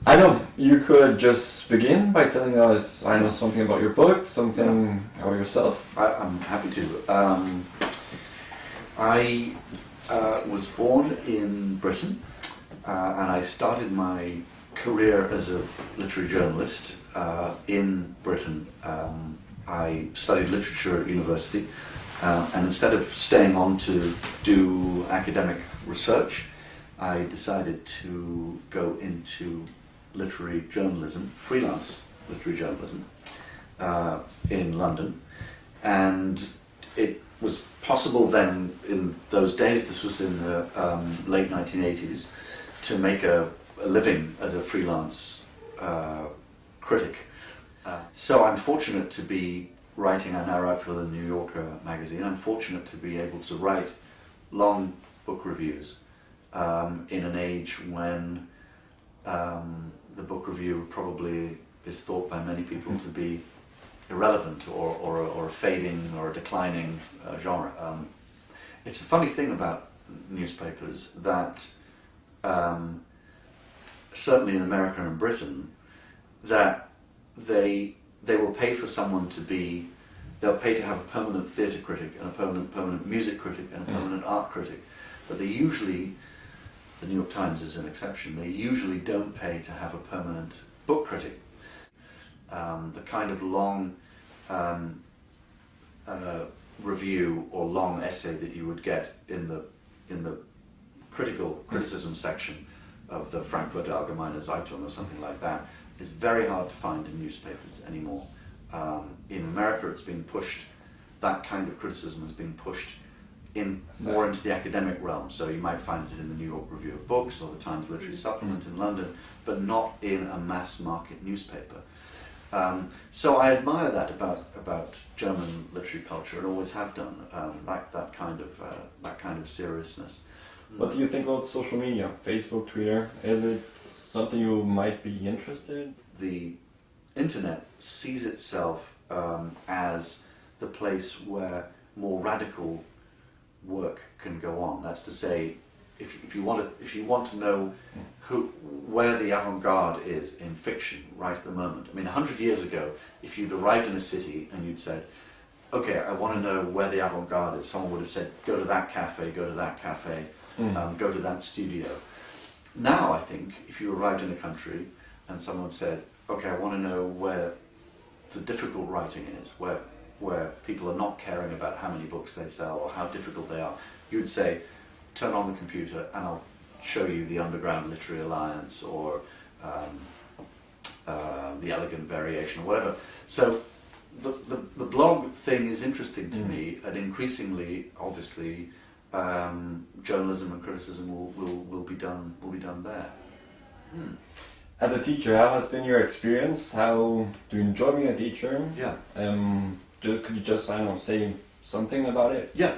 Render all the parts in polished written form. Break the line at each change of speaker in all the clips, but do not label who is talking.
I know you could just begin by telling us, I know, something about your book, something about yourself.
I'm happy to. I was born in Britain, and I started my career as a literary journalist in Britain. I studied literature at university, and instead of staying on to do academic research, I decided to go into literary journalism, freelance literary journalism, in London. And it was possible then, in those days, this was in the late 1980s, to make a living as a freelance critic. So I'm fortunate to be writing, I now write for the New Yorker magazine, I'm fortunate to be able to write long book reviews in an age when the book review probably is thought by many people to be irrelevant or a fading or a declining genre. It's a funny thing about newspapers that certainly in America and Britain, that they will pay for someone to be, they'll pay to have a permanent theatre critic and a permanent music critic and a permanent art critic, but they usually, the New York Times is an exception, they usually don't pay to have a permanent book critic. The kind of long review or long essay that you would get in the criticism section of the Frankfurt Allgemeine Zeitung or something like that is very hard to find in newspapers anymore. In America, it's been pushed, that kind of criticism has been pushed more into the academic realm. So you might find it in the New York Review of Books or the Times Literary Supplement in London, but not in a mass market newspaper. So I admire that about German literary culture, and always have done, that kind of seriousness.
What do you think about social media, Facebook, Twitter? Is it something you might be interested in?
The internet sees itself as the place where more radical work can go on. That's to say, if you want to know where the avant-garde is in fiction right at the moment. I mean, 100 years ago, if you'd arrived in a city and you'd said, okay, I want to know where the avant-garde is, someone would have said, go to that cafe, go to that cafe, go to that studio. Now, I think, if you arrived in a country and someone said, okay, I want to know where the difficult writing is, where people are not caring about how many books they sell or how difficult they are, you'd say, turn on the computer and I'll show you the Underground Literary Alliance or the Elegant Variation or whatever. So the blog thing is interesting to me, and increasingly, obviously, journalism and criticism will be done there.
As a teacher, how has been your experience? How do you enjoy being a teacher?
Yeah.
Could you just, I don't know, say something about it?
Yeah,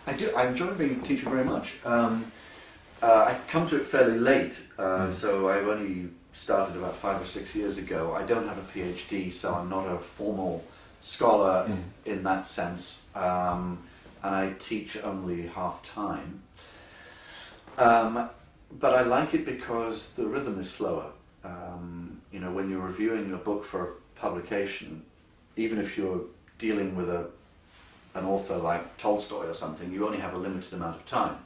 I do. I enjoy being a teacher very much. I come to it fairly late, so I've only started about 5 or 6 years ago. I don't have a PhD, so I'm not a formal scholar in that sense, and I teach only half-time. But I like it because the rhythm is slower. You know, when you're reviewing a book for publication, even if you're dealing with an author like Tolstoy or something, you only have a limited amount of time.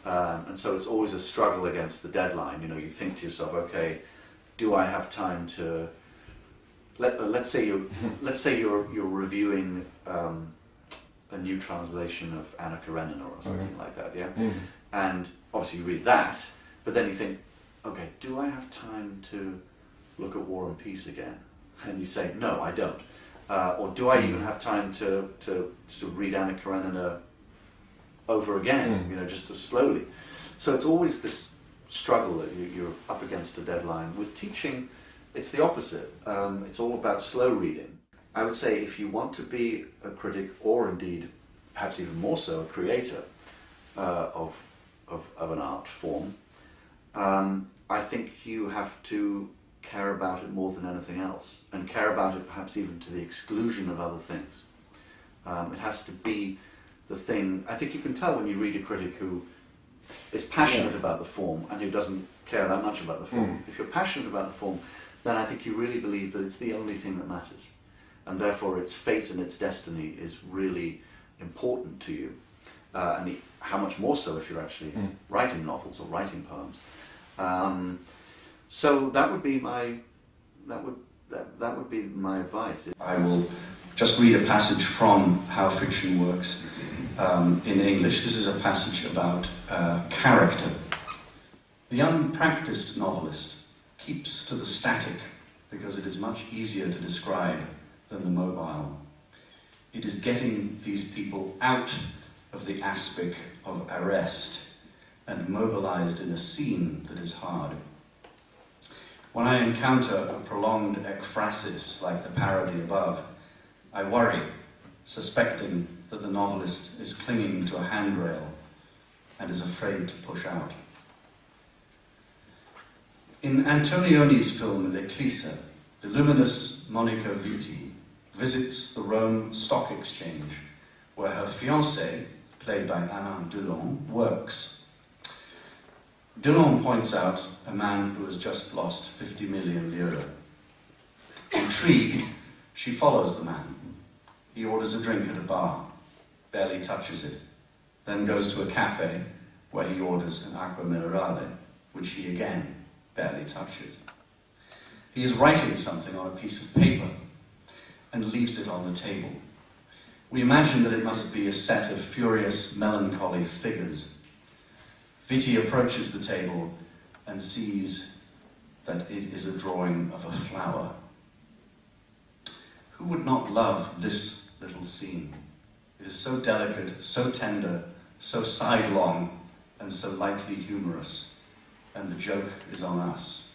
And so it's always a struggle against the deadline. You know, you think to yourself, okay, do I have time to... Let's say you're reviewing a new translation of Anna Karenina or something like that, yeah? And obviously you read that, but then you think, okay, do I have time to look at War and Peace again? And you say, no, I don't. Or do I even have time to read Anna Karenina over again, you know, just slowly? So it's always this struggle that you're up against a deadline. With teaching, it's the opposite. It's all about slow reading. I would say if you want to be a critic, or indeed, perhaps even more so, a creator of an art form, I think you have to care about it more than anything else, and care about it perhaps even to the exclusion of other things. It has to be the thing. I think you can tell when you read a critic who is passionate about the form and who doesn't care that much about the form.
Mm.
If you're passionate about the form, then I think you really believe that it's the only thing that matters, and therefore its fate and its destiny is really important to you, how much more so if you're actually writing novels or writing poems. So that would be my advice. I will just read a passage from How Fiction Works in English. This is a passage about character. The unpracticed novelist keeps to the static because it is much easier to describe than the mobile. It is getting these people out of the aspic of arrest and mobilized in a scene that is hard. When I encounter a prolonged ekphrasis like the parody above, I worry, suspecting that the novelist is clinging to a handrail and is afraid to push out. In Antonioni's film L'Eclisse, the luminous Monica Vitti visits the Rome Stock Exchange, where her fiancé, played by Alain Delon, works. Delon points out a man who has just lost 50 million lire. Intrigued, she follows the man. He orders a drink at a bar, barely touches it, then goes to a cafe where he orders an acqua minerale, which he again barely touches. He is writing something on a piece of paper and leaves it on the table. We imagine that it must be a set of furious, melancholy figures. Vitti approaches the table and sees that it is a drawing of a flower. Who would not love this little scene? It is so delicate, so tender, so sidelong, and so lightly humorous. And the joke is on us.